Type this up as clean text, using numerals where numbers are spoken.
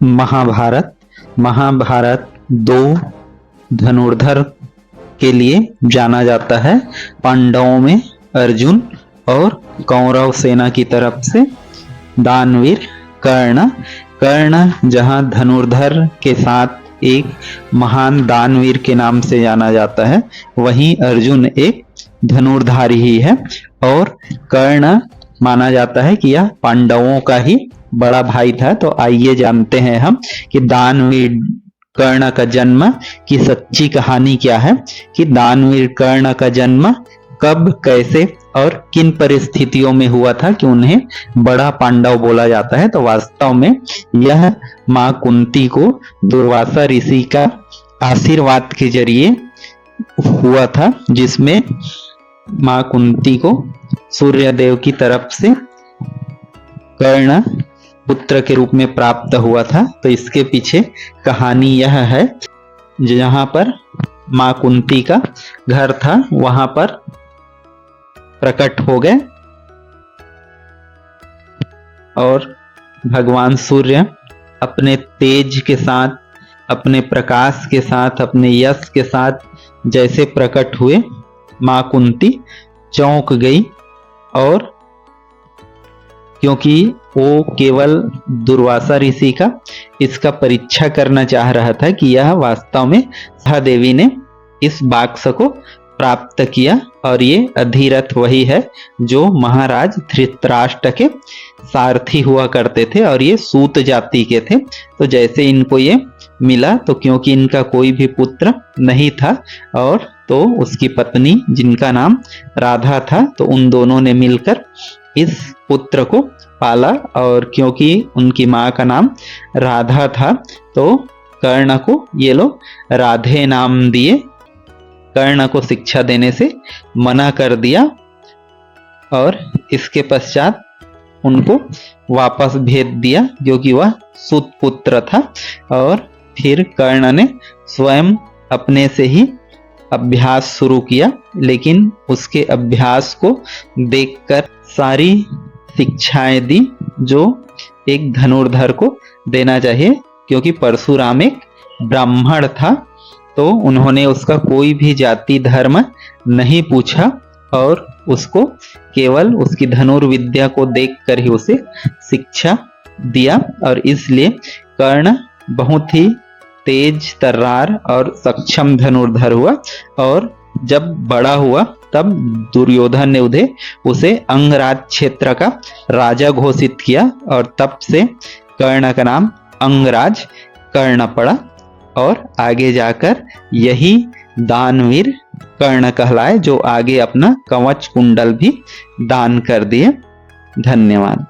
महाभारत। महाभारत दो धनुर्धर के लिए जाना जाता है। पांडवों में अर्जुन और कौरव सेना की तरफ से दानवीर कर्ण। कर्ण जहां धनुर्धर के साथ एक महान दानवीर के नाम से जाना जाता है, वहीं अर्जुन एक धनुर्धारी ही है। और कर्ण माना जाता है कि यह पांडवों का ही बड़ा भाई था। तो आइए जानते हैं हम कि दानवीर कर्ण का जन्म की सच्ची कहानी क्या है, कि दानवीर कर्ण का जन्म कब, कैसे और किन परिस्थितियों में हुआ था कि उन्हें बड़ा पांडव बोला जाता है। तो वास्तव में यह मां कुंती को दुर्वासा ऋषि का आशीर्वाद के जरिए हुआ था, जिसमें मां कुंती को सूर्यदेव की तरफ से कर्ण पुत्र के रूप में प्राप्त हुआ था। तो इसके पीछे कहानी यह है, जहां पर मां कुंती का घर था वहां पर प्रकट हो गए और भगवान सूर्य अपने तेज के साथ, अपने प्रकाश के साथ, अपने यश के साथ जैसे प्रकट हुए, मां कुंती चौंक गई। और क्योंकि वो केवल दुर्वासा ऋषि का इसका परीक्षा करना चाह रहा था कि यह वास्तव में सहदेवी ने इस बाक्स को प्राप्त किया, और ये अधिरथ वही है जो महाराज धृतराष्ट्र के सारथी हुआ करते थे और ये सूत जाति के थे। तो जैसे इनको ये मिला, तो क्योंकि इनका कोई भी पुत्र नहीं था और तो उसकी पत्नी जिनका नाम राधा था, तो उन दोनों ने मिलकर इस पुत्र को पाला। और क्योंकि उनकी मां का नाम राधा था, तो कर्ण को ये लोग राधे नाम दिए। कर्ण को शिक्षा देने से मना कर दिया और इसके पश्चात उनको वापस भेज दिया, क्योंकि वह सूत पुत्र था। और फिर कर्ण ने स्वयं अपने से ही अभ्यास शुरू किया, लेकिन उसके अभ्यास को देखकर सारी शिक्षाएं दी जो एक धनुर्धर को देना चाहिए। क्योंकि परशुराम एक ब्राह्मण था, तो उन्होंने उसका कोई भी जाति धर्म नहीं पूछा और उसको केवल उसकी धनुर्विद्या को देखकर ही उसे शिक्षा दिया। और इसलिए कर्ण बहुत ही तेज तर्रार और सक्षम धनुर्धर हुआ। और जब बड़ा हुआ तब दुर्योधन ने उसे अंगराज क्षेत्र का राजा घोषित किया, और तब से कर्ण का नाम अंगराज कर्ण पड़ा। और आगे जाकर यही दानवीर कर्ण कहलाए, जो आगे अपना कवच कुंडल भी दान कर दिए। धन्यवाद।